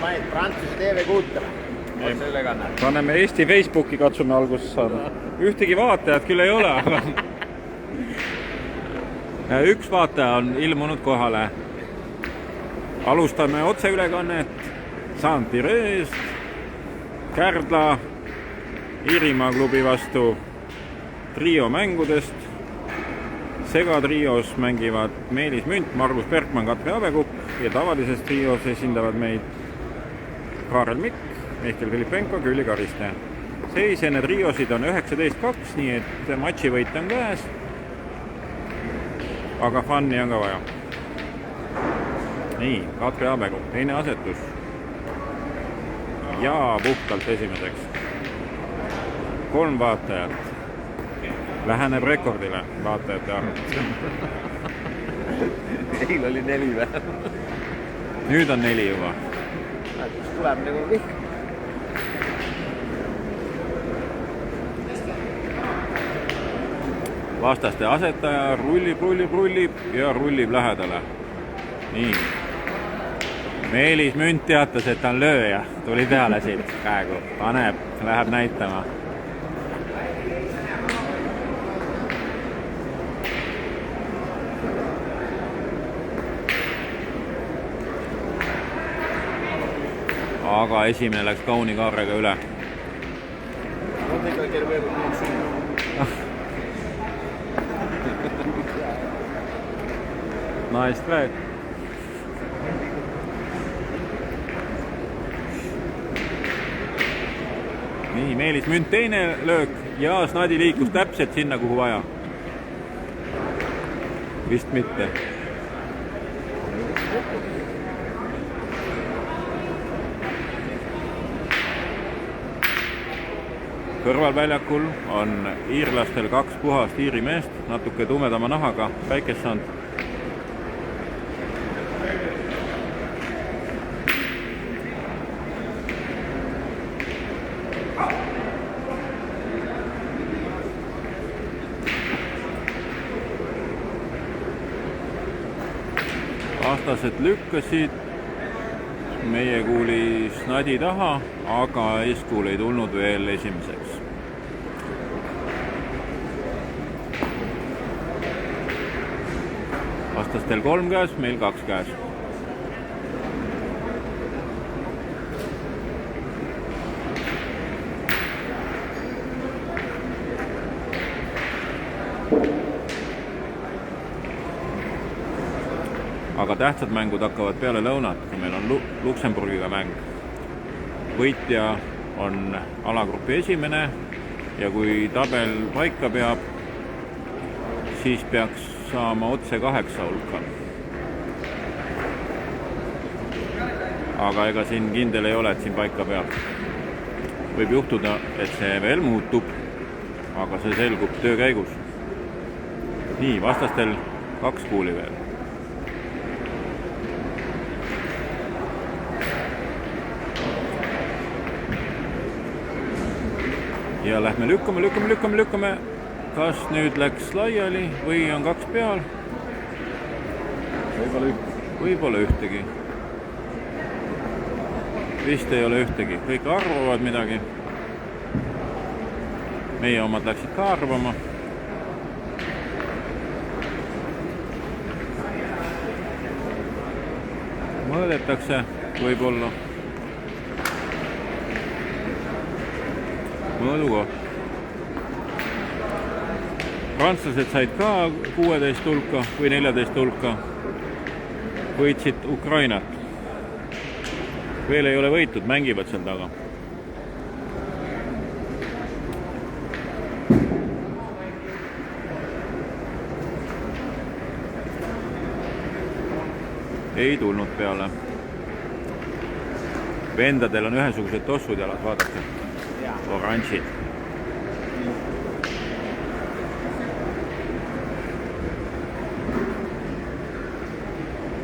panid Prantsuse TV6-le. Otse ülekanne. Paneme Eesti Facebooki, katsume alguses saada. Ühtegi vaatajat küll ei ole, aga üks vaataja on ilmunud kohale. Alustame otseülekannet Saint-Ireest, Kärdla, Iirimaa klubi vastu trio mängudest. Segatrios mängivad Meelis Münt, Margus Bergman, Katri Avekupp ja tavalises trios esindavad meid Kaarel Mikk, Mihkel Filipenko, Külli Kariste. Seis enne triosid on 19-2, nii et matši võit on käes, aga fun'i on ka vaja. Nii, Katri Avekupp, teine asetus ja puhtalt esimeseks. 3 vaatajat. Läheneb rekordile vaatajate arv. Eil oli 4 või? Nüüd on 4 juba. Tuleb nagu kõik. Vastaste asetaja rullib ja rullib lähedale. Nii. Meelis Münt teatas, et ta on lööja. Tuli peale siit praegu. Paneb, läheb näitama. Aga esimene läks kauni kaarega üle. Nice try. Nii, Meelis Münt teine löök ja Snadi liikus täpselt sinna, kuhu vaja. Vist mitte. Kõrvalväljakul on iirlastel 2 puhast iiri meest, natuke tumedama nahaga, päikest saanud. Vastased lükkasid, meie kuuli Snadi taha, aga eeskuul ei tulnud veel esimeseks. Vastastel 3 käes, meil 2 käes. Aga tähtsad mängud hakkavad peale lõunat, kui meil on Luksemburgiga mäng. Võitja on alagrupi esimene ja kui tabel paika peab, siis peaks saama otse 8 hulka. Aga ega siin kindel ei ole, et siin paika peab. Võib juhtuda, et see veel muutub, aga see selgub töö käigus. Nii, vastastel 2 kuuli veel. Ja lähme lükkame. Kas nüüd läks laiali või on 2 peal? Võib-olla ühtegi. Vist ei ole ühtegi. Kõik arvavad midagi. Meie omad läksid ka arvama. Mõõdetakse võib-olla. Mõõdukoht. Prantslased said ka 16 hulka või 14 hulka. Võitsid Ukrainat. Veel ei ole võitud, mängivad seal taga. Ei tulnud peale. Vendadel on ühesugused tossud jalad, vaadake. Oranžid.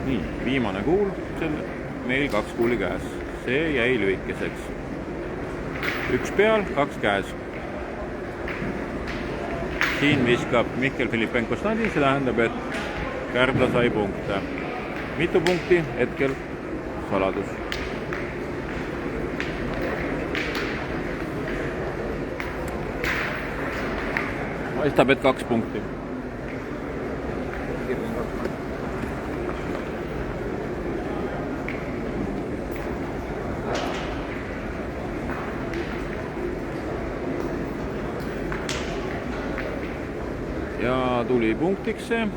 Nii, viimane kuul, meil 2 kuuli käes. See jäi lühikeseks. 1 peal, 2 käes. Siin viskab Mihkel Filipenko Snadi, see tähendab, et Kärdla sai punkte. Mitu punkti? Hetkel saladus. paistab, et 2 punkti. Ja tuli punktiks see.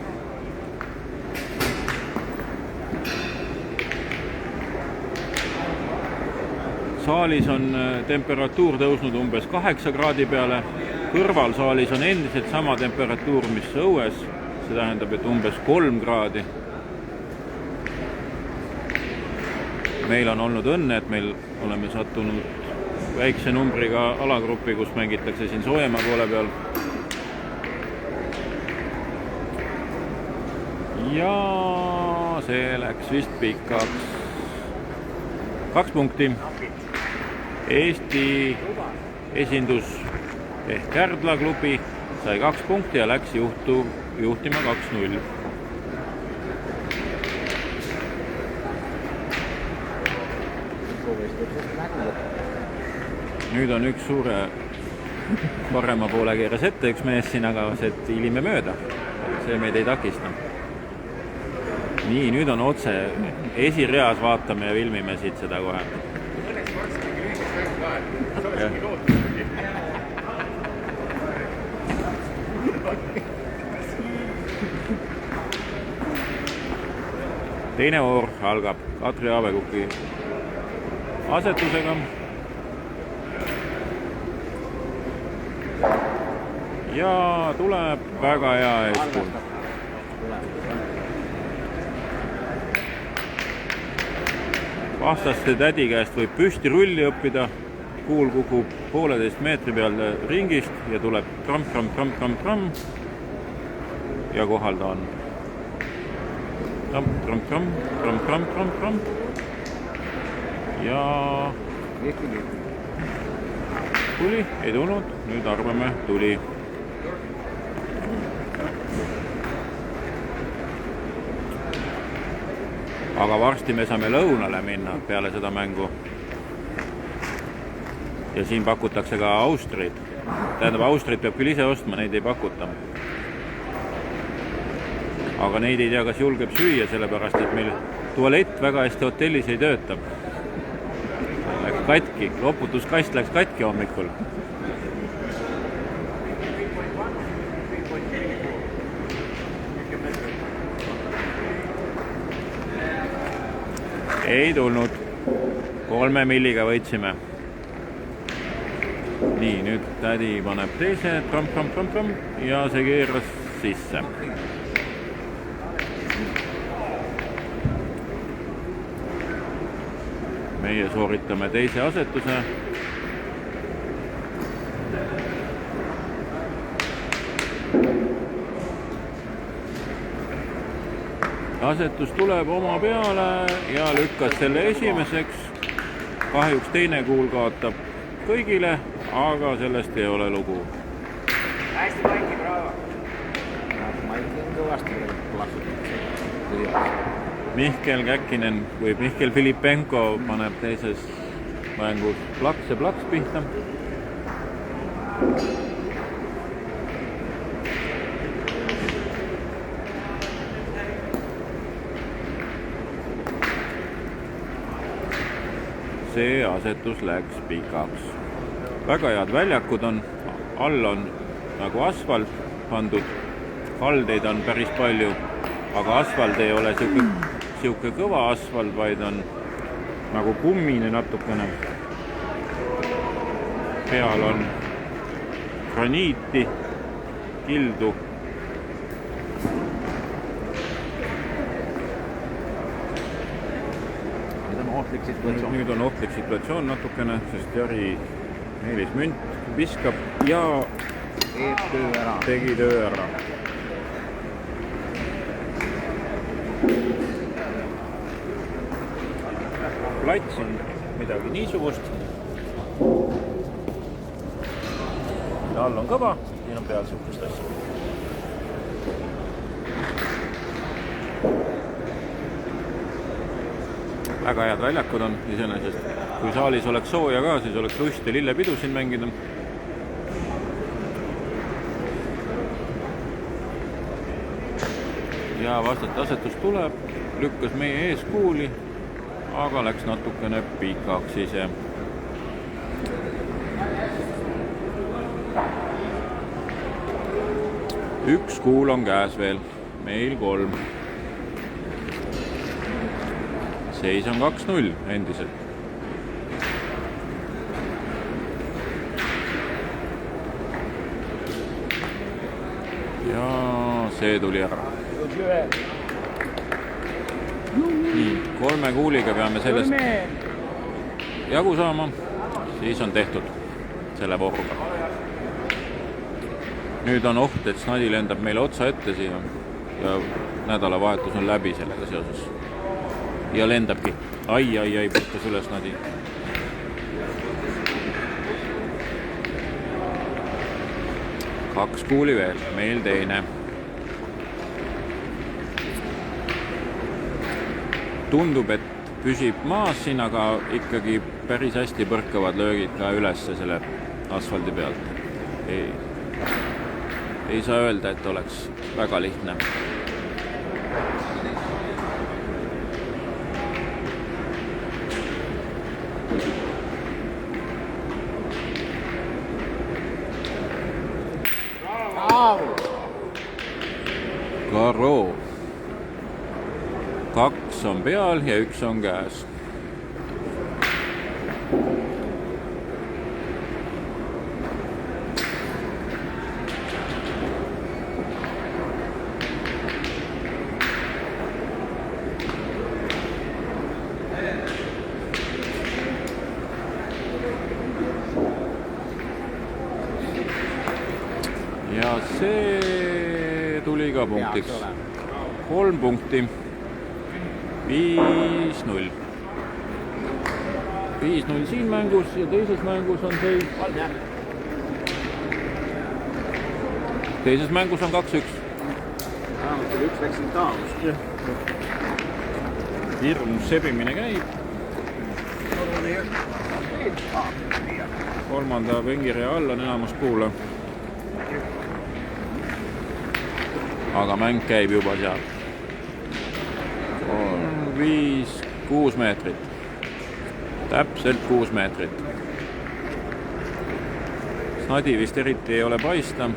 Saalis on temperatuur tõusnud umbes 8 kraadi peale. Kõrval saalis on endiselt sama temperatuur, mis õues. See tähendab, et umbes 3 kraadi. Meil on olnud õnne, et meil oleme sattunud väikse numbriga alagrupi, kus mängitakse siin soojema poole peal. Ja see läks vist pikaks. 2 punkti. Eesti esindus ehk Kärdla klubi sai 2 punkti ja läks juhtima 2-0. Nüüd on üks suure parema poole keeres ette üks mees siin, aga see hiilime mööda. See meid ei takista. Nii, nüüd on otse esireas, vaatame ja filmime siit seda kohe. Teine voor algab Katri Aavekuki asetusega. Ja tuleb väga hea eeskuul. Vastaste tädi käest võib püsti rulli õppida. Kuul kukub 1,5 meetri peal ringist ja tuleb tramm. Ja kohal ta on. Tramm. Ja tuli, ei tulnud, nüüd arvame tuli. Aga varsti me saame lõunale minna peale seda mängu. Ja siin pakutakse ka austrid. Tähendab, austrid peab küll ise ostma, neid ei pakuta. Aga neid ei tea, kas julgeb süüa, sellepärast, et meil tualett väga hästi hotellis ei tööta. Läks katki, loputuskast läks katki hommikul. Ei tulnud. 3 milliga võitsime. Nii, nüüd tädi paneb teise, tramm, ja see keeras sisse. Meie sooritame teise asetuse. Asetus tuleb oma peale ja lükkas selle esimeseks. Kahjuks teine kuul kaotab kõigile, aga sellest ei ole lugu. Hästi Maiki, bravo! Maiki on kõvasti plaksunud. Mihkel Käkkinen või Mihkel Filipenko paneb teises mängus plaks pihta. See asetus läks pikaks. Väga head väljakud on, all on nagu asfalt pandud, kaldeid on päris palju, aga asfalt ei ole siuke kõva asfalt, vaid on nagu kummine natukene. Peal on graniiti, kildu. Nüüd on ohtlik situatsioon natukene, sest Jari Meelis Münt viskab ja tegi töö ära. Plats on midagi niisugust. All on kõva, siin on peal sihukest asja. Väga head väljakud on iseenesest. Kui saalis oleks sooja ka, siis oleks lust ja lillepidu siin mängida. ja vastat asetus tuleb, lükkas meie eeskuuli, aga läks natukene pikaks ise. Üks kuul on käes veel, meil 3. Seis on 2-0 endiselt. Ja see tuli ära. Nii, 3 kuuliga peame sellest jagu saama, siis on tehtud selle vooruga. Nüüd on oht, et snadi lendab meile otsa ette siia ja nädalavahetus on läbi sellega seoses. Ja lendabki. Ai, puhtas üle snadi. Kaks kuuli veel, meil teine. Tundub, et püsib maas siin, aga ikkagi päris hästi põrkavad löögid ka ülesse selle asfaldi pealt. Ei saa öelda, et oleks väga lihtne. Karo. 2 on peal ja 1 on käes. Ja see tuli ka punktiks. 3 punkti. 5-0. 5-0 siin mängus ja teises mängus on seis. Teises mängus on 2-1. Üks läks siin taavust. Hirmus sebimine käib. Kolmanda pengirea all on enamus kuule. Aga mäng käib juba seal. 5-6 meetrit. Täpselt 6 meetrit. Snadi vist eriti ei ole paista.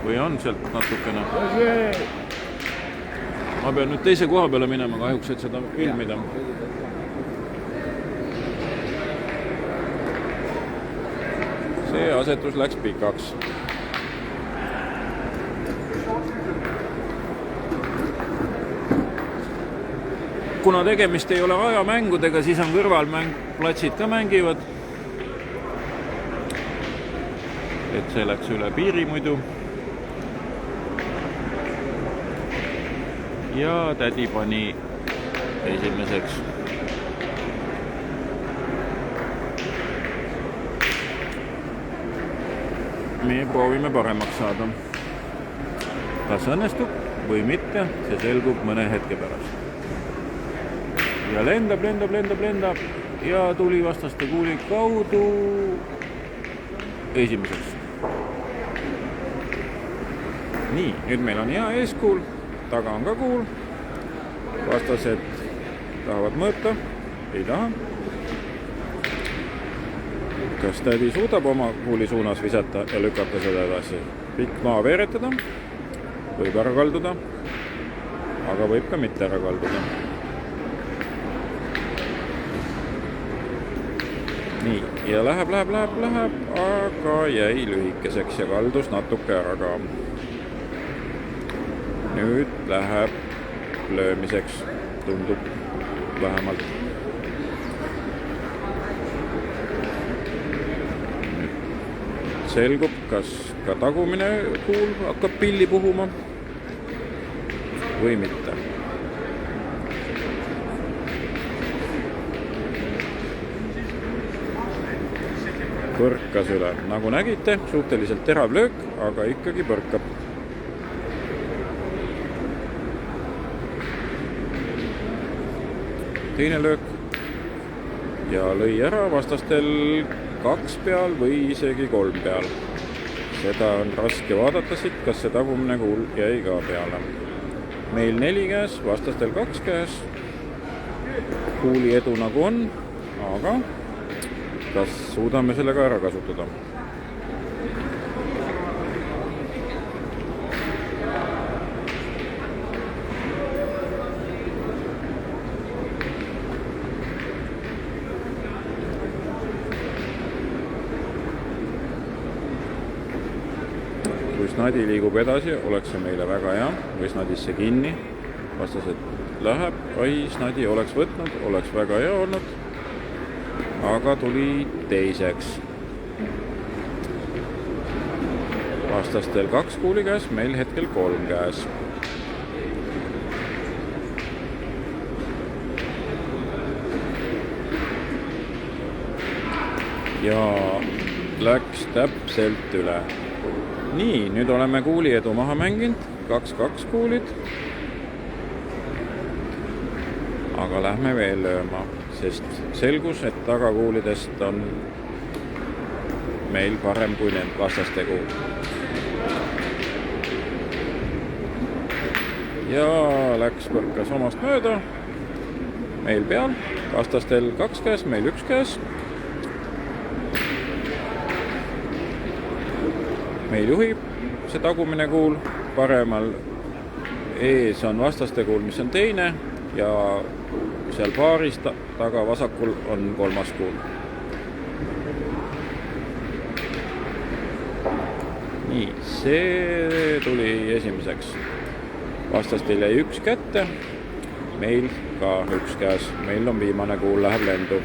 Või on sealt natukene? Ma pean nüüd teise koha peale minema kahjuks, et seda filmida. See asetus läks pikaks. Kuna tegemist ei ole ajamängudega, siis on kõrvalplatsid ka mängivad. Et see läks üle piiri muidu. Ja tädi pani esimeseks. Me proovime paremaks saada. Kas õnnestub või mitte, see selgub mõne hetke pärast. Ja lendab ja tuli vastaste kuuli kaudu esimeseks. Nii, nüüd meil on hea eeskuul, taga on ka kuul. Vastased tahavad mõõta, ei taha. Kas tädi suudab oma kuuli suunas visata ja lükata seda edasi? Pikk maa veeretada, võib ära kalduda, aga võib ka mitte ära kalduda. Nii, ja läheb, aga jäi lühikeseks ja kaldus natuke ära ka. Nüüd läheb löömiseks, tundub vähemalt. Selgub, kas ka tagumine kuul hakkab pilli puhuma või mitte. Põrkas üle. Nagu nägite, suhteliselt terav löök, aga ikkagi põrkab. Teine löök ja lõi ära vastastel 2 peal või isegi 3 peal. Seda on raske vaadata siit, kas see tagumine kuul jäi ka peale. meil 4 käes, vastastel 2 käes. Kuuli edu nagu on, aga kas suudame sellega ära kasutada? Kui snadi liigub edasi, oleks see meile väga hea, või snadisse kinni, vastased läheb, ai snadi oleks võtnud, oleks väga hea olnud, aga tuli teiseks. Vastastel 2 kuuli käes, meil hetkel 3 käes. Ja läks täpselt üle. Nii, nüüd oleme kuuli edu maha mänginud, 2-2 kuulid. Aga lähme veel lööma, sest selgus, et tagakuulidest on meil parem kui need vastastegu. Ja läks põrkas omast mööda. Meil peal, vastastel 2 käes, meil 1 käes. Meil juhib see tagumine kuul, paremal ees on vastaste kuul, mis on teine, ja seal paaris taga vasakul on 3. kuul. Nii, see tuli esimeseks. Vastastel jäi 1 kätte, meil ka 1 käes. Meil on viimane kuul, läheb lendu.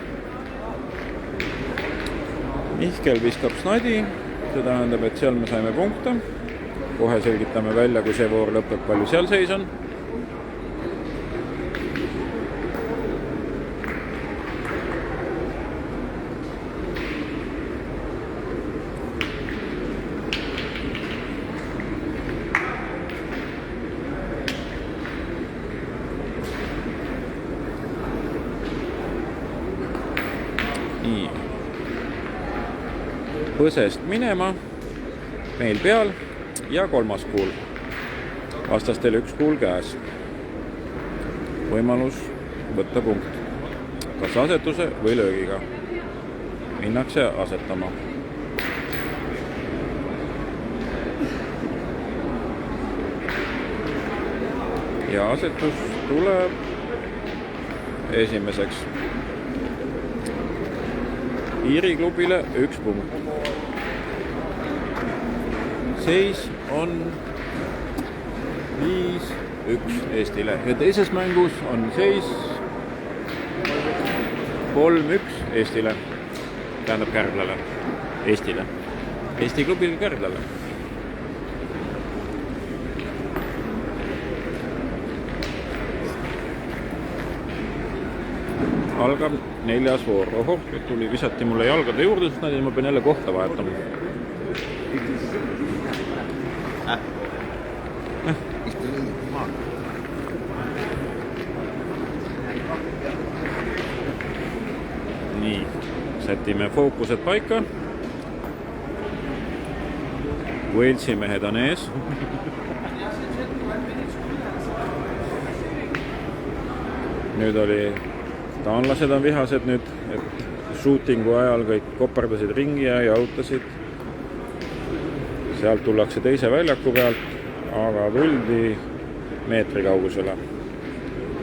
Mihkel viskab snadi. See tähendab, et seal me saime punkte. Kohe selgitame välja, kui see voor lõpeb, palju seal seis on. Nii. Põsest minema, meil peal ja 3. kuul. Vastastel 1 kuul käes. Võimalus võtta punkt. Kas asetuse või löögiga. Minnakse asetama. Ja asetus tuleb esimeseks. Iiri klubile 1 punkt. Seis on 5-1 Eestile ja teises mängus on seis 3-1 Eestile, tähendab Kärdlale, Eestile, Eesti klubil Kärdlale. Algab 4. voor. Ohoh, visati mulle jalgade juurde, sest ma pean jälle kohta vahetama. Nii, sätime fookused paika. Walesi mehed on ees. Nüüd oli taanlased on vihased nüüd, et shootingu ajal kõik koperdasid ringi ja jautasid. Sealt tullakse teise väljaku pealt, aga tuldi meetri kaugusele.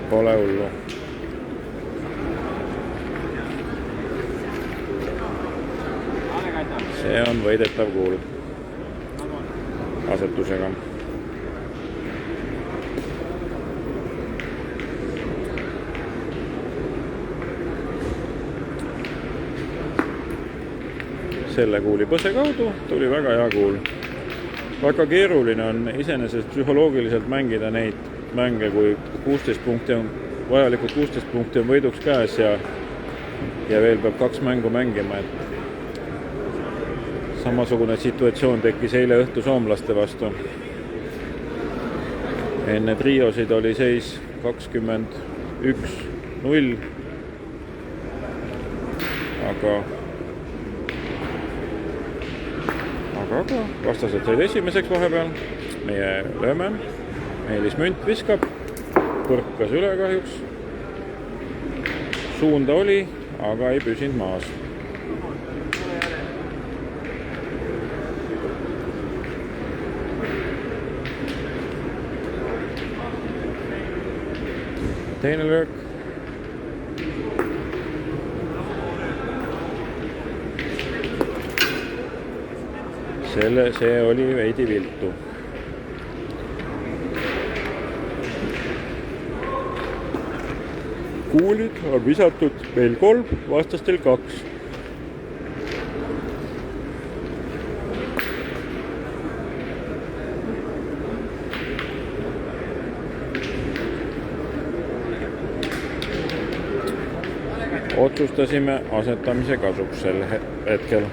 Pole hullu. See on võidetav kuul asetusega. Selle kuuli põse kaudu tuli väga hea kuul. Väga keeruline on iseenesest psühholoogiliselt mängida neid mänge, kui 16 punkti on, vajalikud 16 punkti on võiduks käes ja veel peab 2 mängu mängima. Samasugune situatsioon tekkis eile õhtu soomlaste vastu. Enne triosid oli seis 21-0, aga vastased said esimeseks vahepeal. Meie lööme, Meelis Münt viskab põrkas üle kahjuks. Suunda oli, aga ei püsinud maas. Teine löök. See oli veidi viltu. Kuulid on visatud meil 3, vastastel 2. Otsustasime asetamise kasuks sel hetkel.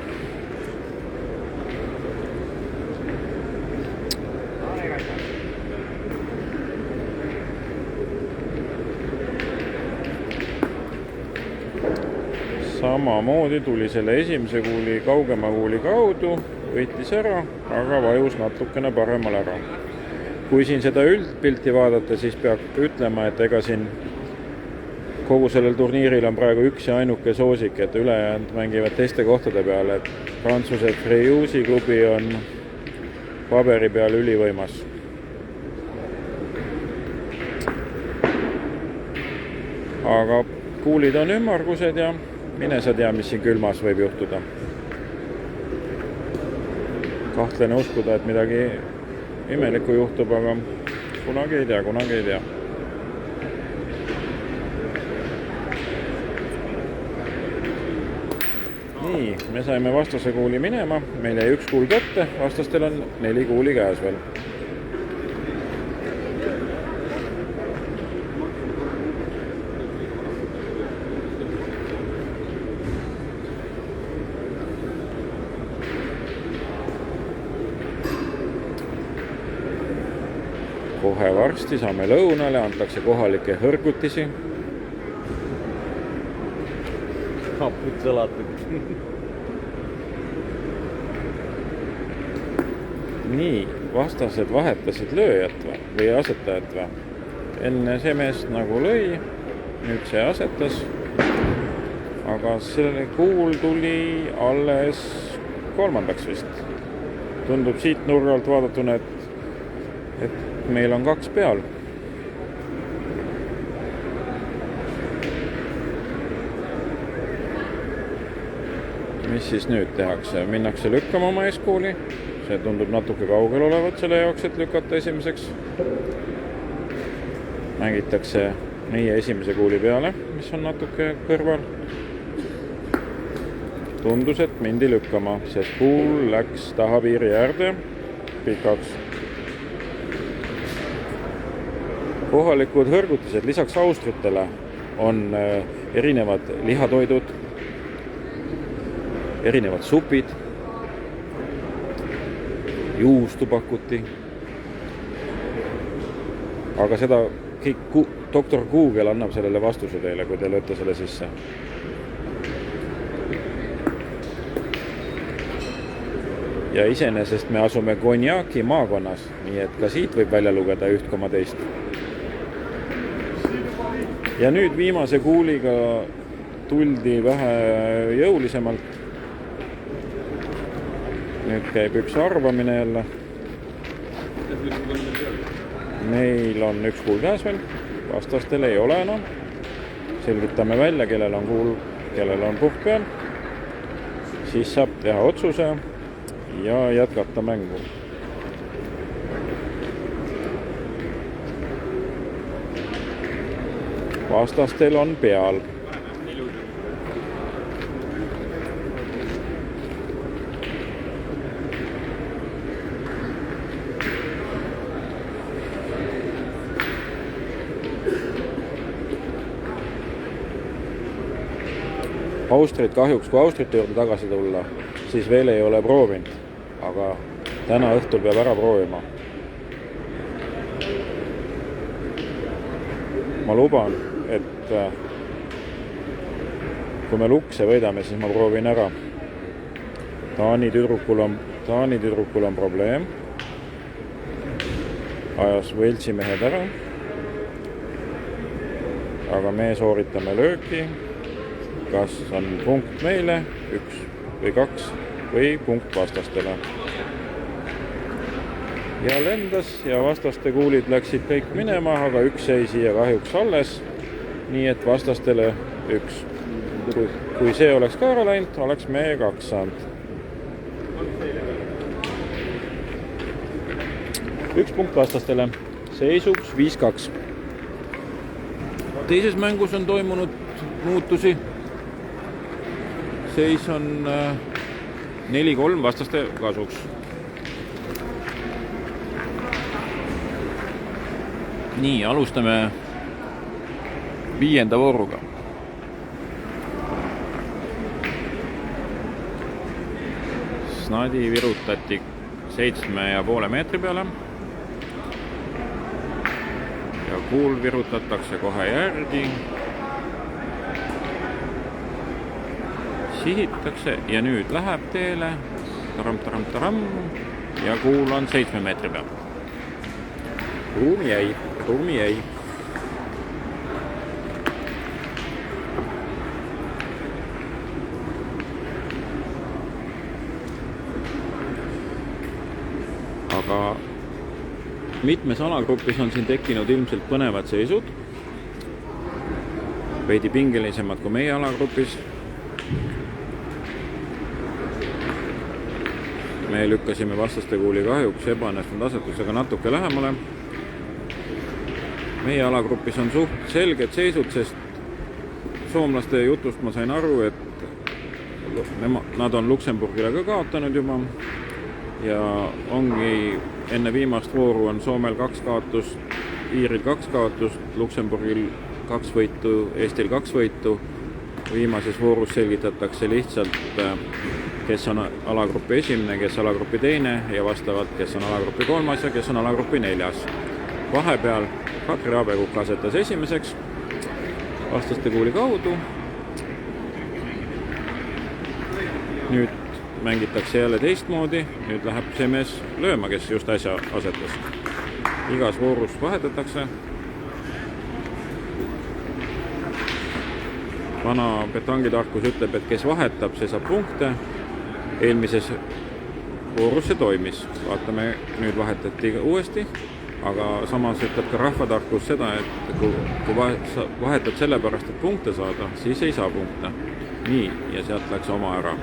Samamoodi tuli selle esimese kuuli kaugema kuuli kaudu, võitis ära, aga vajus natukene paremal ära. Kui siin seda üldpilti vaadata, siis peab ütlema, et ega siin kogu sellel turniiril on praegu üks ja ainuke soosik, et ülejäänud mängivad teiste kohtade peale, et Prantsuse Freyusi klubi on paberi peal ülivõimas. Aga kuulid on ümmargused ja mine sa tea, mis siin külmas võib juhtuda. Kahtlane uskuda, et midagi imelikku juhtub, aga kunagi ei tea. Nii, me saime vastase kuuli minema, meil jäi 1 kuul kätte, vastastel on 4 kuuli käes veel. Kohe varsti saame lõunale, antakse kohalikke hõrgutisi. Hapud sõlatud. Nii, vastased vahetasid lööjat või asetajat või? Enne see mees nagu lõi, nüüd see asetas. Aga selle kuul tuli alles 3. vist. Tundub siit nurgalt vaadatuna, et meil on 2 peal. Mis siis nüüd tehakse? Minnakse lükkama oma eeskuuli. See tundub natuke kaugel olevat selle jaoks, et lükata esimeseks. Mängitakse meie esimese kuuli peale, mis on natuke kõrval. Tundus, et mindi lükkama, sest kuul läks taha piiri äärde pikaks. Kohalikud hõrgutised lisaks austritele on erinevad lihatoidud, erinevad supid, juustu pakuti. Aga seda doktor Google annab sellele vastuse teile, kui te lööte selle sisse. Ja iseenesest me asume Cognaci maakonnas, nii et ka siit võib välja lugeda 1,2. Ja nüüd viimase kuuliga tuldi vähe jõulisemalt. Nüüd käib üks arvamine jälle. Meil on 1 kuul käes veel, vastastel ei ole enam. Selgitame välja, kellel on kuul, kellel on puhk peal. Siis saab teha otsuse ja jätkata mängu. Vastastel on peal. Austrit kahjuks, kui Austrite juurde tagasi tulla, siis veel ei ole proovinud, aga täna õhtul peab ära proovima. Ma luban, et kui me lukse võidame, siis ma proovin ära. Taani tüdrukul on probleem. Ajas Veltsi mehed ära. aga me sooritame lööki, kas on punkt meile, 1 või 2 või punkt vastastele. Ja lendas ja vastaste kuulid läksid kõik minema, aga üks jäi siia kahjuks alles, nii et vastastele 1. Kui see oleks ka ära läinud, oleks me 2 saanud. 1 punkt vastastele, seisuks 5-2. Teises mängus on toimunud muutusi. Seis on 4-3 vastaste kasuks. Nii, alustame 5. vooruga. Snadi virutati 7,5 meetri peale. Ja kuul virutatakse kohe järgi. Sihitakse ja nüüd läheb teele. Taram. Ja kuul on 7 meetri peal. Ruumi jäi. Aga mitmes alagrupis on siin tekkinud ilmselt põnevad seisud. Veidi pingelisemad kui meie alagrupis. Me lükkasime vastaste kuuli kahjuks ebaõnnestunud asetusega natuke lähemale. Meie alagrupis on suht selged seisud, sest soomlaste jutust ma sain aru, et nad on Luksemburgile ka kaotanud juba. Ja ongi enne viimast vooru on Soomel 2 kaotust, Iiril 2 kaotust, Luksemburgil 2 võitu, Eestil 2 võitu. Viimases voorus selgitatakse lihtsalt, kes on alagrupi esimene, kes alagrupi teine ja vastavalt, kes on alagrupi 3. ja kes on alagrupi 4. Vahepeal Katri Aabekukk asetas esimeseks vastaste kuuli kaudu. Nüüd mängitakse jälle teistmoodi, nüüd läheb see mees lööma, kes just äsja asetas. Igas voorus vahetatakse. Vana petangitarkus ütleb, et kes vahetab, see saab punkte. Eelmises voorus see toimis. Vaatame, nüüd vahetati uuesti, aga samas ütleb ka rahvatarkus seda, et kui vahetad selle pärast, et punkte saada, siis ei saa punkte. Nii, ja sealt läks oma ära.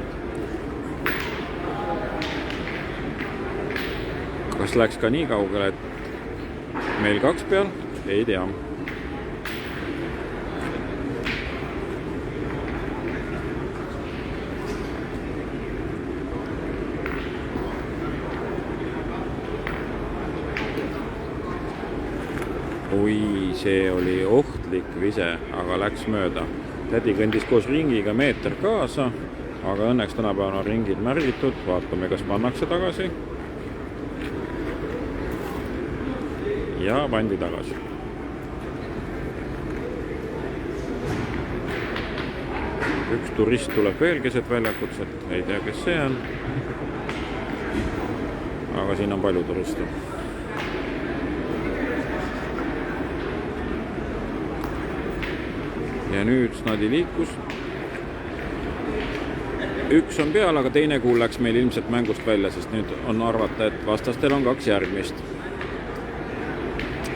Kas läks ka nii kaugele, et meil 2 peal? Ei tea. Oi, see oli ohtlik vise, aga läks mööda. Tädi kõndis koos ringiga meeter kaasa, aga õnneks tänapäeval on ringid märgitud. Vaatame, kas pannakse tagasi. Ja pandi tagasi. Üks turist tuleb veel keset väljakut, ei tea, kes see on. Aga siin on palju turiste. Ja nüüd Snadi liikus. Üks on peal, aga teine kuul läks meil ilmselt mängust välja, sest nüüd on arvata, et vastastel on 2 järgmist.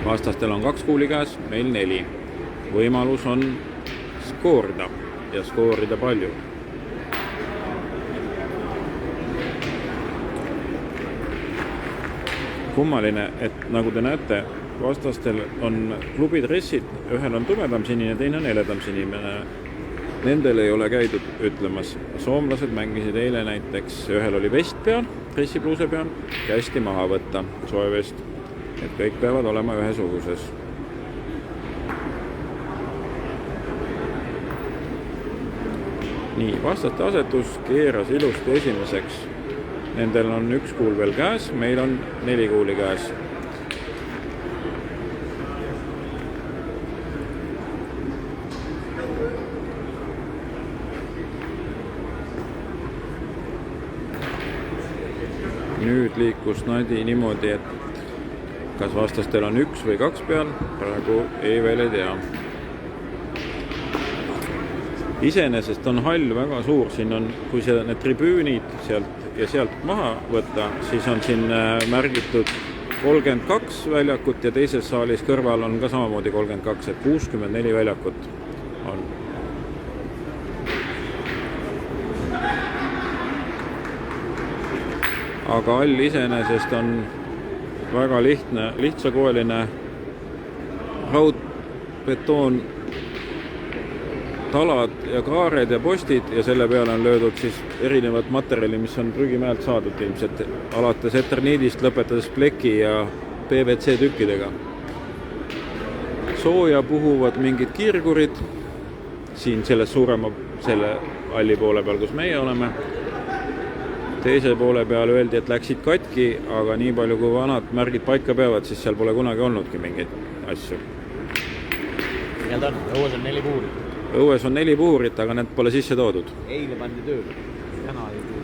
Vastastel on 2 kuuli käes, meil 4. Võimalus on skoorida ja skoorida palju. Kummaline, et nagu te näete, vastastel on klubidressid, ühel on tumedam sinine, teine on heledam sinine. Nendel ei ole käidud ütlemas. Soomlased mängisid eile näiteks, ühel oli vest peal, dressipluuse peal, kästi maha võtta, soe vest. Et kõik peavad olema ühesuguses. Nii, vastaste asetus keeras ilusti esimeseks. Nendel on 1 kuul veel käes, meil on 4 kuuli käes. Nüüd liikus Nadi niimoodi, et kas vastastel on 1 või 2 peal, praegu ei veel ei tea. iseenesest on hall väga suur, siin on, kui need tribüünid sealt maha võtta, siis on siin märgitud 32 väljakut ja teises saalis kõrval on ka samamoodi 32, et 64 väljakut on. Aga hall iseenesest on väga lihtsakoeline raudbetoon, talad ja kaared ja postid ja selle peale on löödud siis erinevat materjali, mis on prügimäelt saadud ilmselt, alates eterniidist lõpetades pleki ja PVC tükkidega. Sooja puhuvad mingid kiirgurid siin selles selle halli poole peal, kus meie oleme. Teise poole peal öeldi, et läksid katki, aga nii palju kui vanad märgid paika peavad, siis seal pole kunagi olnudki mingeid asju. Ja ta on, õues on 4 puhurit. Õues on 4 puhurit, aga need pole sisse toodud. Eile pandi tööle, täna ei tule.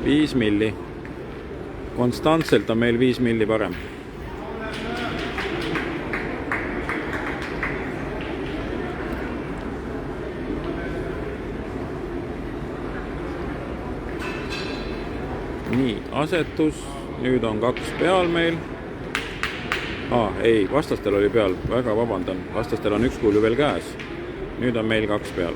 5 milli. Konstantselt on meil 5 milli parem. Nii, asetus, nüüd on 2 peal meil. Ei, vastastel oli peal, väga vabandan, vastastel on 1 kuul ju veel käes. Nüüd on meil 2 peal.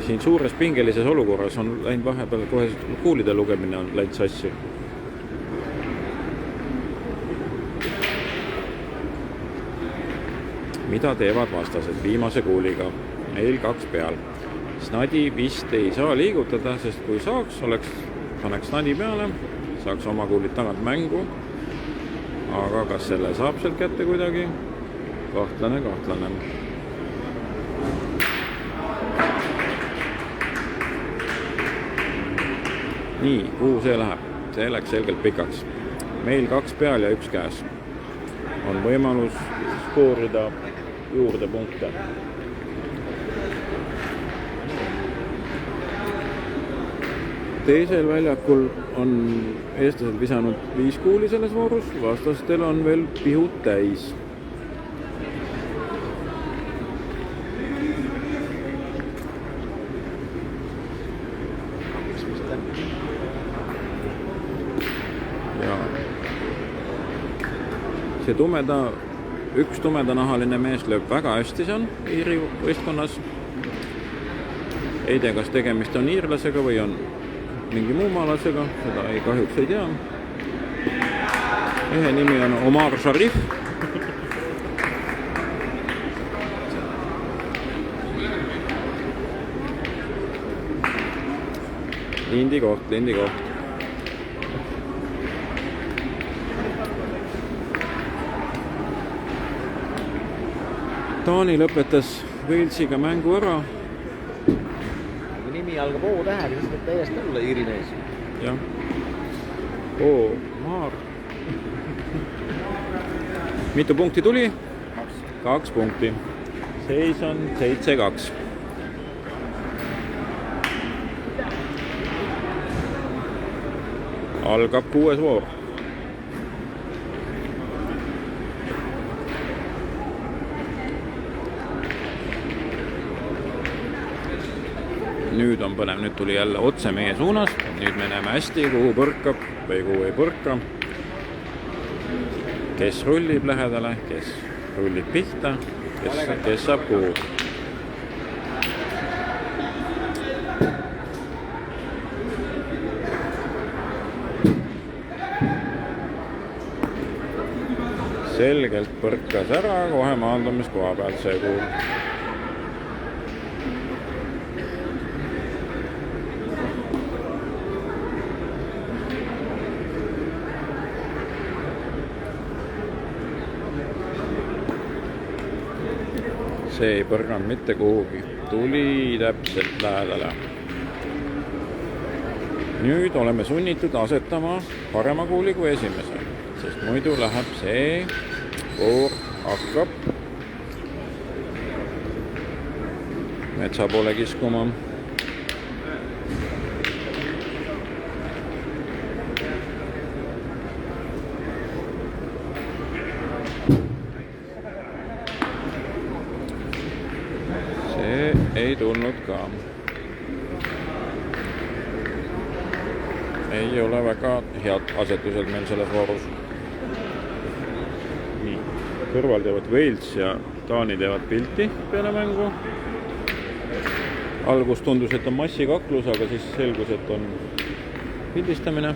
Siin suures pingelises olukorras on läinud vahepeal kohe kuulide lugemine on läinud sassi. Mida teevad vastased viimase kuuliga? Meil 2 peal. Snadi vist ei saa liigutada, sest kui saaks, paneks snadi peale, saaks oma kuulid tagant mängu. Aga kas selle saab sealt kätte kuidagi? Kahtlane. Nii, kuhu see läheb? See läks selgelt pikaks. Meil 2 peal ja 1 käes. On võimalus skoorida juurde punkte. Teisel väljakul on eestlased visanud 5 kuuli selles voorus, vastastel on veel pihud täis. Ja see üks tumedanahaline mees lööb väga hästi seal Iiri võistkonnas. Ei tea, kas tegemist on iirlasega või on mingi muu maalasega, seda kahjuks ei tea. Ühe nimi on Omar Sharif. Lindi koht. Taani lõpetas Walesiga mängu ära. Nimi algab O-tähega, siis võib täiesti olla Iiri mees. Jah. Omar. Mitu punkti tuli? 2 punkti. Seis on 7-2. Algab 6. voor. Nüüd on põnev, nüüd tuli jälle otse meie suunas. Nüüd me näeme hästi, kuhu põrkab või kuhu ei põrka. Kes rullib lähedale, kes rullib pihta, kes saab kuhu. Selgelt põrkas ära kohe maandumiskoha pealt see kuul. See ei põrganud mitte kuhugi, tuli täpselt lähedale. Nüüd oleme sunnitud asetama parema kuuli kui esimese, sest muidu läheb see voor hakkab metsa poole kiskuma. ei tulnud ka. Ei ole väga head asetused meil selles voorus. Nii, kõrval teevad Wales ja Taani teevad pilti peale mängu. Algus tundus, et on massikaklus, aga siis selgus, et on pildistamine.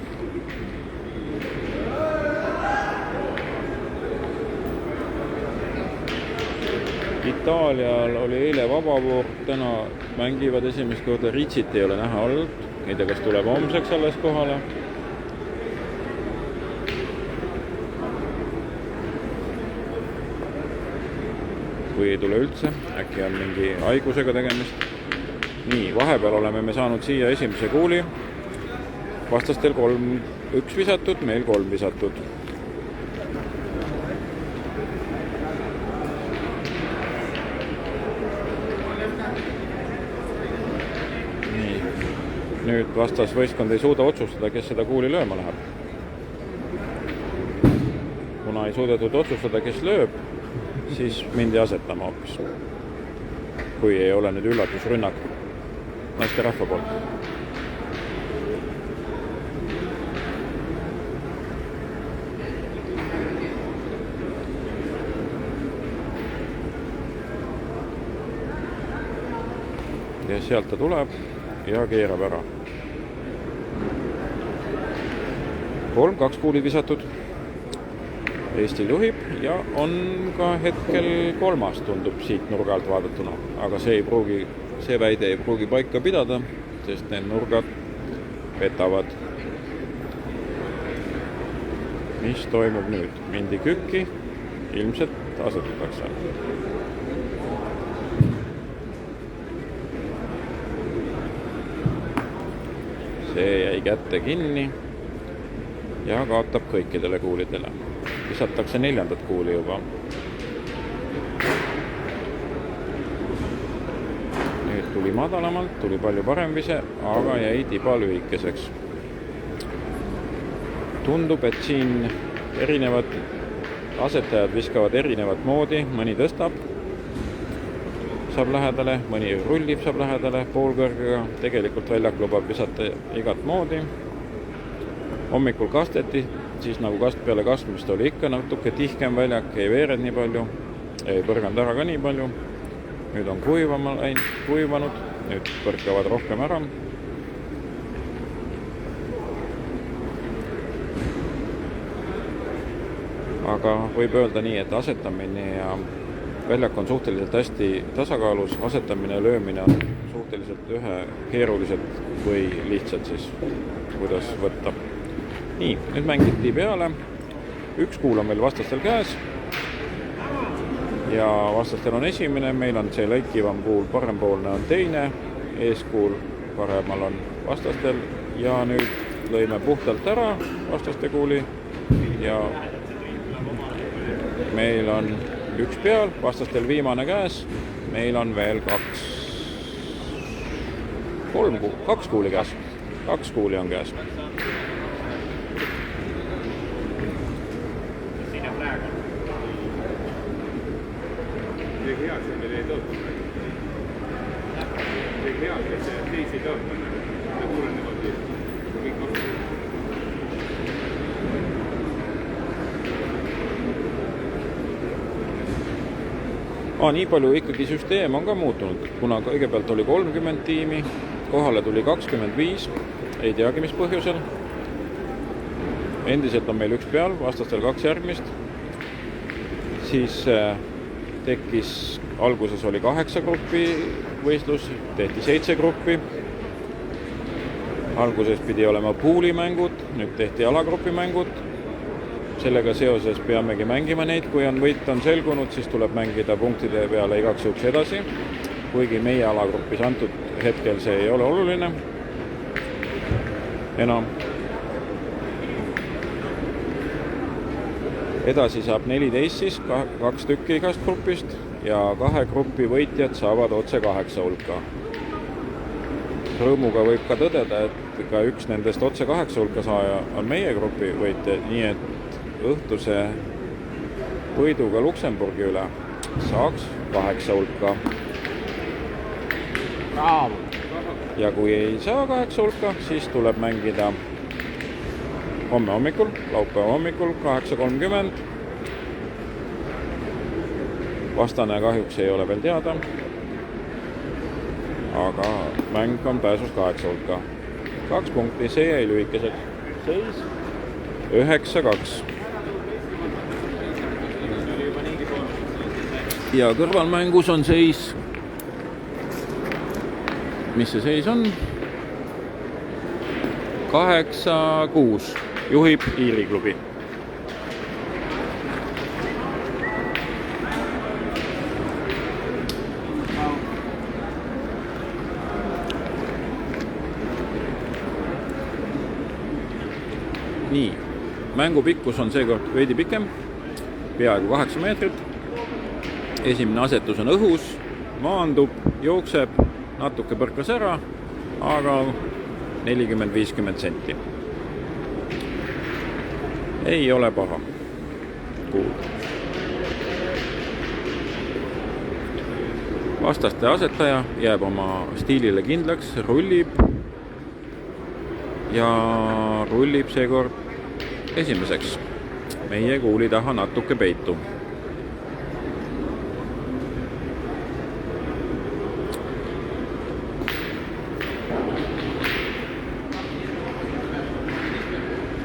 Itaalial oli eile vabavoor, täna mängivad esimest korda, Ritsit ei ole näha olnud. Ei tea, kas tuleb homseks alles kohale. Või ei tule üldse, äkki on mingi haigusega tegemist. Nii, vahepeal oleme me saanud siia esimese kuuli. Vastastel 3-1 visatud, meil 3 visatud. Nii, nüüd vastas võistkond ei suuda otsustada, kes seda kuuli lööma läheb. Kuna ei suudetud otsustada, kes lööb, siis mindi asetama hoopis. Kui ei ole nüüd üllatusrünnak naiste rahva poolt. Ja sealt ta tuleb ja keerab ära. 3-2 kuulid visatud. Eesti juhib ja on ka hetkel 3. tundub siit nurga alt vaadatuna, aga see väide ei pruugi paika pidada, sest need nurgad petavad. Mis toimub nüüd? Mindi kükki, ilmselt asetatakse. See jäi kätte kinni ja kaotab kõikidele kuulidele. Visatakse 4. kuuli juba. Nüüd tuli madalamalt, tuli palju parem vise, aga jäi tiba lühikeseks. Tundub, et siin erinevad asetajad viskavad erinevat moodi, mõni tõstab, saab lähedale, mõni rullib, saab lähedale poolkõrgega, tegelikult väljak lubab visata igat moodi. Hommikul kasteti, siis nagu kast peale kastmist oli ikka natuke tihkem väljak, ei veered nii palju, ei põrganud ära ka nii palju. Nüüd on kuivanud, nüüd põrkavad rohkem ära. Aga võib öelda nii, et asetamine ja väljak on suhteliselt hästi tasakaalus, asetamine ja löömine on suhteliselt keerulised või lihtsalt siis, kuidas võtta. Nii, nüüd mängiti peale. 1 kuul on meil vastastel käes ja vastastel on esimene, meil on see lõikivam kuul, parempoolne on teine, eeskuul paremal on vastastel ja nüüd lõime puhtalt ära vastaste kuuli ja meil on 1 peal, vastastel viimane käes, meil on veel 2 kuuli käes, 2 kuuli on käes. Nii palju ikkagi süsteem on ka muutunud, kuna kõigepealt oli 30 tiimi, kohale tuli 25, ei teagi mis põhjusel. Endiselt on meil 1 peal, vastastel 2 järgmist. Siis tekkis, alguses oli 8 gruppi võistlus, tehti 7 gruppi. Alguses pidi olema puulimängud, nüüd tehti alagrupi mängud. Sellega seoses peamegi mängima neid, kui võit on selgunud, siis tuleb mängida punktide peale igaks juhuks edasi. Kuigi meie alagrupis antud hetkel see ei ole oluline enam. Edasi saab 14 siis, 2 tükki igast grupist ja 2 grupi võitjad saavad otse 8 hulka. Rõõmuga võib ka tõdeda, et ka üks nendest otse 8 hulka saaja on meie grupi võitja, nii et õhtuse võiduga Luksemburgi üle saaks 8 hulka. Bravo! Ja kui ei saa 8 hulka, siis tuleb mängida homme hommikul, laupäeva hommikul 8.30. Vastane kahjuks ei ole veel teada. Aga mäng on pääsus 8 hulka. 2 punkti, see jäi lühikeseks. Seis 9-2. Ja kõrvalmängus on seis. Mis see seis on? 8-6. Juhib Iiri klubi. Nii, mängu pikkus on seekord veidi pikem, peaaegu 8 meetrit. Esimene asetus on õhus, maandub, jookseb, natuke põrkas ära, aga 40-50 senti. Ei ole paha. Kuulda. Vastaste asetaja jääb oma stiilile kindlaks, rullib ja rullib seekord esimeseks. Meie kuuli taha natuke peitu.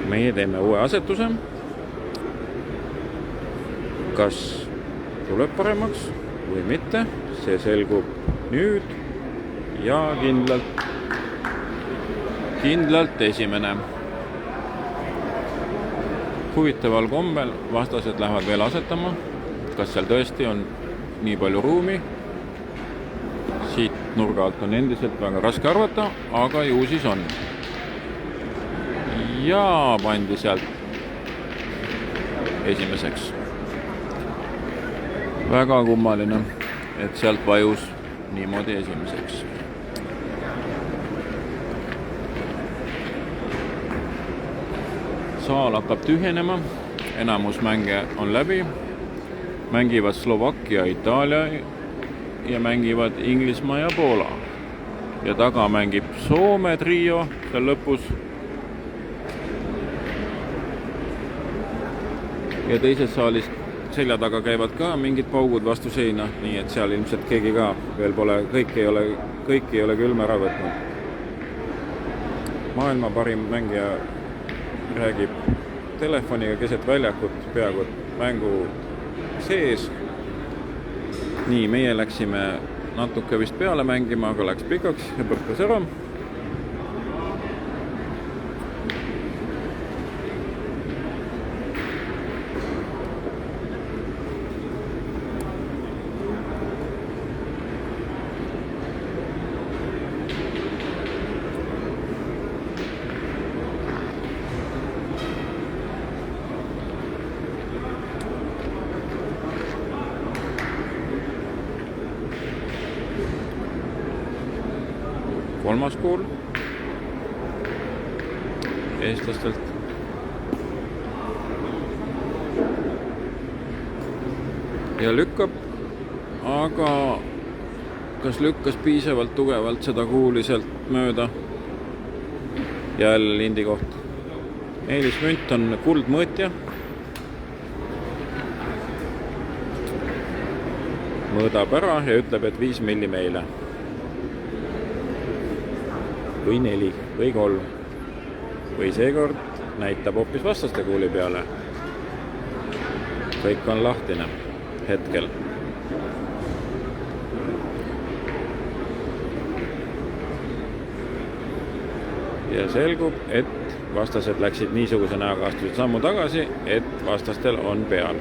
Meie teeme uue asetuse. Kas tuleb paremaks või mitte, see selgub nüüd ja kindlalt esimene. Huvitaval kombel vastased lähevad veel asetama. Kas seal tõesti on nii palju ruumi? Siit nurga alt on endiselt väga raske arvata, aga ju siis on. Ja pandi sealt esimeseks. Väga kummaline, et sealt vajus niimoodi esimeseks. Saal hakkab tühjenema, enamus mänge on läbi. Mängivad Slovakkia, Itaalia ja mängivad Inglismaa ja Poola. Ja taga mängib Soome trio seal lõpus. Ja teises saalis selja taga käivad ka mingid paugud vastu seina, nii et seal ilmselt keegi ka veel pole, kõik ei ole külm ära võtnud. Maailma parim mängija räägib telefoniga keset väljakut peaaegu mängu sees. Nii, meie läksime natuke vist peale mängima, aga läks pikaks ja põrkas ära. Kolmas kuul eestlastelt. Ja lükkab, aga kas lükkas piisavalt tugevalt seda kuuli sealt mööda? Jälle lindi koht. Meelis Münt on kuldmõõtja. Mõõdab ära ja ütleb, et 5 milli meile. Või 4, või 3. Või seekord näitab hoopis vastaste kuuli peale. Kõik on lahtine hetkel. Ja selgub, et vastased läksid niisuguse näoga astusid sammu tagasi, et vastastel on peal.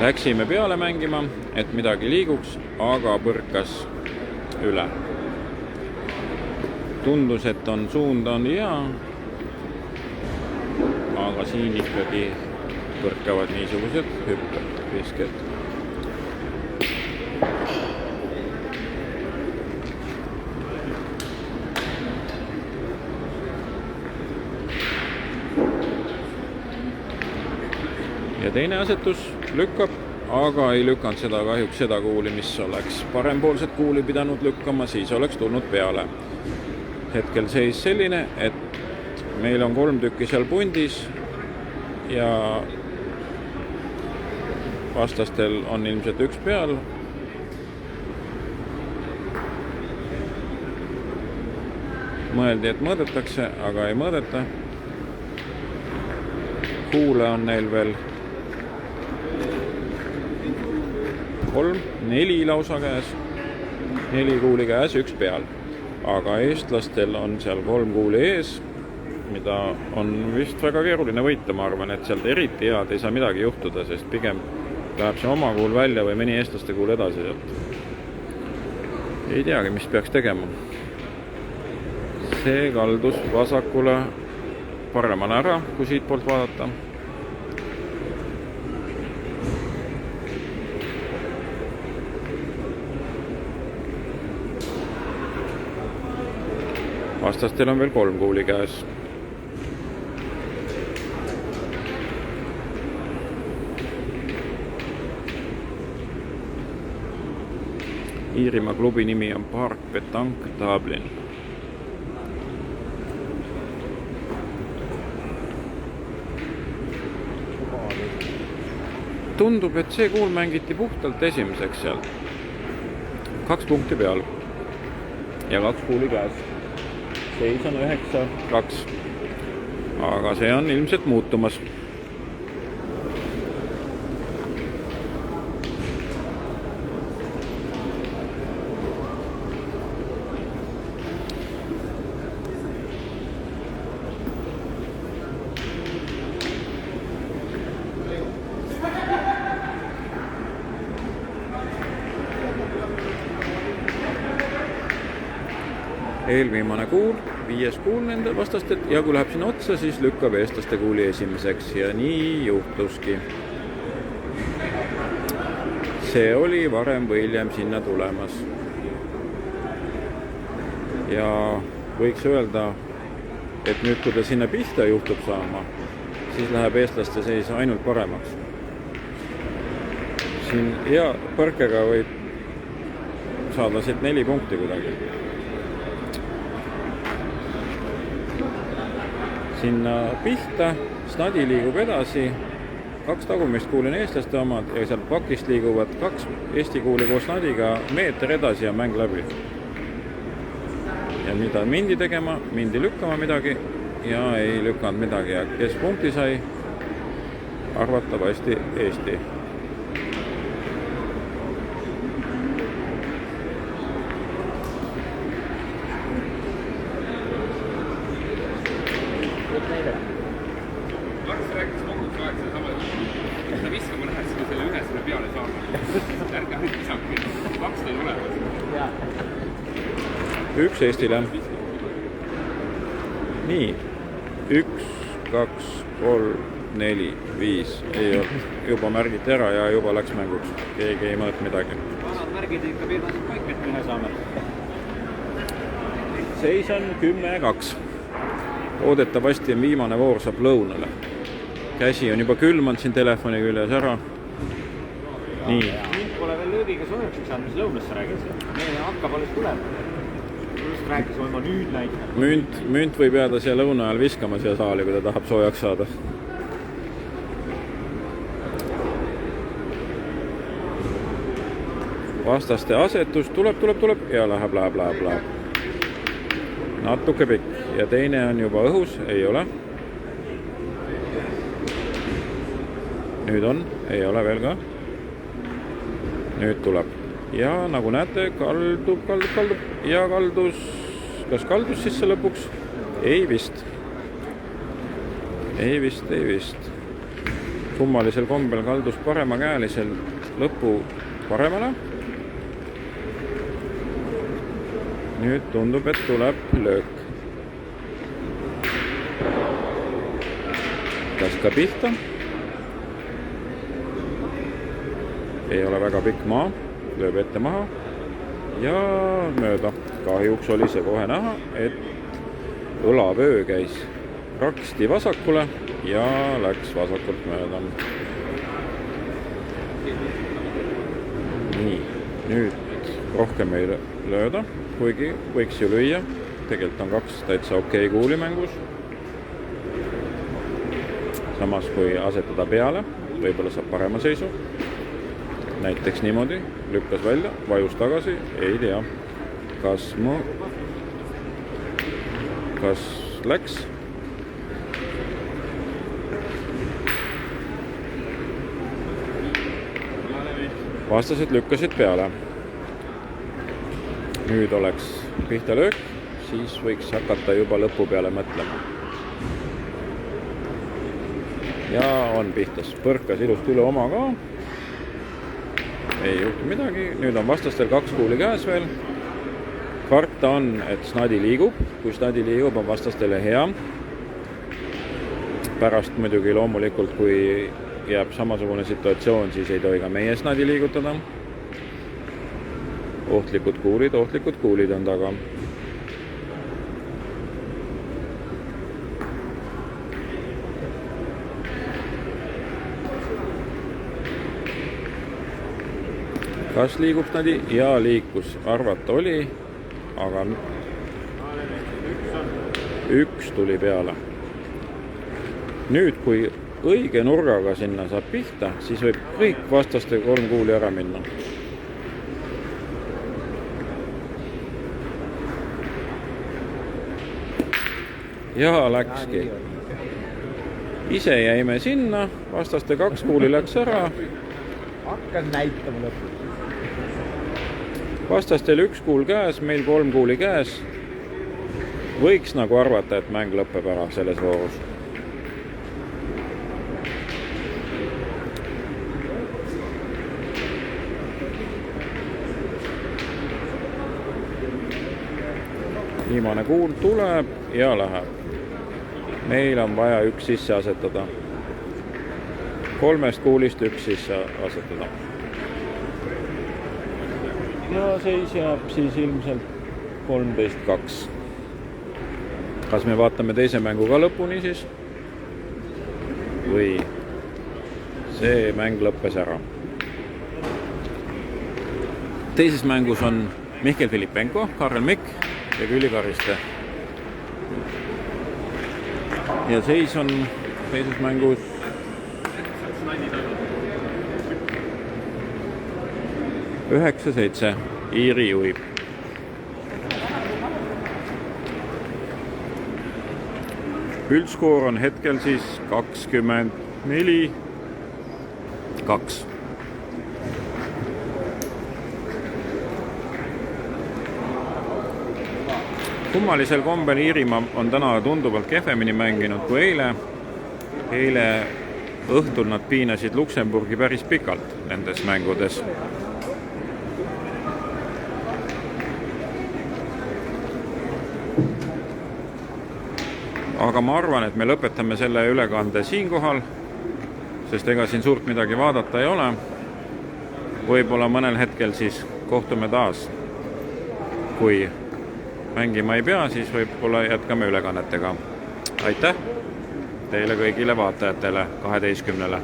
Läksime peale mängima, et midagi liiguks, aga põrkas üle. Tundus, et suund on hea, aga siin ikkagi põrkavad niisugused hüpped, visked. Ja teine asetus lükkab, aga ei lükanud seda kahjuks seda kuuli, mis oleks parempoolset kuuli pidanud lükkama, siis oleks tulnud peale. Hetkel seis selline, et meil on 3 tükki seal pundis ja vastastel on ilmselt 1 peal. Mõeldi, et mõõdetakse, aga ei mõõdeta. Kuule on neil veel 3, 4 lausa käes, 4 kuuli käes, 1 peal. Aga eestlastel on seal 3 kuuli ees, mida on vist väga keeruline võita, ma arvan, et sealt eriti head ei saa midagi juhtuda, sest pigem läheb see oma kuul välja või mõni eestlaste kuul edasi sealt. Ei teagi, mis peaks tegema. See kaldus vasakule paremale ära, kui siit poolt vaadata. Vastastel on veel 3 kuuli käes. Iirimaa klubi nimi on Park Petanque Dublin. Tundub, et see kuul mängiti puhtalt esimeseks seal. 2 punkti peal ja 2 kuuli käes. Seis on 9-2, aga see on ilmselt muutumas. Eelviimane kuul, 5. kuul nende vastastelt ja kui läheb sinna otsa, siis lükkab eestlaste kuuli esimeseks ja nii juhtuski. See oli varem või hiljem sinna tulemas. Ja võiks öelda, et nüüd kui ta sinna pihta juhtub saama, siis läheb eestlaste seis ainult paremaks. Siin hea põrkega võib saada siit 4 punkti kuidagi. Sinna pihta, snadi liigub edasi, 2 tagumist kuuli on eestlaste omad ja sealt pakist liiguvad 2 Eesti kuuli koos snadiga meeter edasi ja mäng läbi. Ja mida mindi tegema, mindi lükkama midagi ja ei lükanud midagi ja kes punkti sai, arvatavasti Eesti. Lars rääkis kogu aeg seda sama juhtu. Sa viskama lähed seda selle ühe selle peale saama. Ärge ainult visake. 2 teil olemas. 1 Eestile. Nii. 1, 2, 3, 4, 5. Ei olnud. Juba märgiti ära ja juba läks mänguks. Keegi ei mõõt midagi. Vanad märgid ikka piirnased paik, et ühe saame. Seis on 10-2. Oodetavasti viimane voor saab lõunale. Käsi on juba külmanud siin telefoni küljes ära. Nii. Mind pole veel lööbiga soojaks saanud, mis lõunasse räägid. Meie hakkab alles tulema. Just rääkisime, ma nüüd näitan. Münt võib jääda siia lõuna ajal viskama siia saali, kui ta tahab soojaks saada. Vastaste asetus tuleb ja läheb. Natuke pikk ja teine on juba õhus, ei ole. Nüüd on, ei ole veel ka. Nüüd tuleb. Ja nagu näete, kaldub ja kaldus. Kas kaldus sisse lõpuks? Ei vist. kummalisel kombel kaldus paremakäelisel lõpu paremale. Nüüd tundub, et tuleb löök. Kas ka pihta? Ei ole väga pikk maa, lööb ette maha ja mööda. Kahjuks oli see kohe näha, et õlavöö käis raksti vasakule ja läks vasakult mööda. Nii, nüüd rohkem ei lööda, kuigi võiks ju lüüa. Tegelikult on 2 täitsa okei kuuli mängus. Samas kui asetada peale, võib-olla saab parema seisu. Näiteks niimoodi, lükkas välja, vajus tagasi, ei tea, kas läks. Vastased lükkasid peale. Nüüd oleks pihta löök, siis võiks hakata juba lõpu peale mõtlema. Ja on pihtas, põrkas ilusti üle oma ka. Ei juhtu midagi, nüüd on vastastel 2 kuuli käes veel. Karta on, et snadi liigub, kui snadi liigub, on vastastele hea. Pärast muidugi loomulikult, kui jääb samasugune situatsioon, siis ei tohi ka meie snadi liigutada. Ohtlikud kuulid on taga. Kas liigub snadi? Ja liikus, arvata oli, aga 1 tuli peale. Nüüd, kui õige nurgaga sinna saab pihta, siis võib kõik vastaste 3 kuuli ära minna. Ja läkski. Ise jäime sinna, vastaste 2 kuuli läks ära. Hakkas näitama lõpuks. Vastastel 1 kuul käes, meil 3 kuuli käes. Võiks nagu arvata, et mäng lõpeb ära selles voorus. Viimane kuul tuleb ja läheb. Meil on vaja 1 sisse asetada. 3 kuulist 1 sisse asetada. Ja seis jääb siis ilmselt 13-2. Kas me vaatame teise mängu ka lõpuni siis? Või see mäng lõppes ära? Teises mängus on Mihkel Filipenko, Karel Mikk ja Külli Kariste. Ja seis on teises mängus 9-7. Iiri juhib. Üldskoor on hetkel siis 24-2. Kummalisel kombel Iirimaa on täna tunduvalt kehvemini mänginud kui eile. Eile õhtul nad piinasid Luksemburgi päris pikalt nendes mängudes. Aga ma arvan, et me lõpetame selle ülekande siinkohal, sest ega siin suurt midagi vaadata ei ole. Võib-olla mõnel hetkel siis kohtume taas. Kui mängima ei pea, siis võib-olla jätkame ülekannetega. Aitäh teile kõigile vaatajatele 12-le.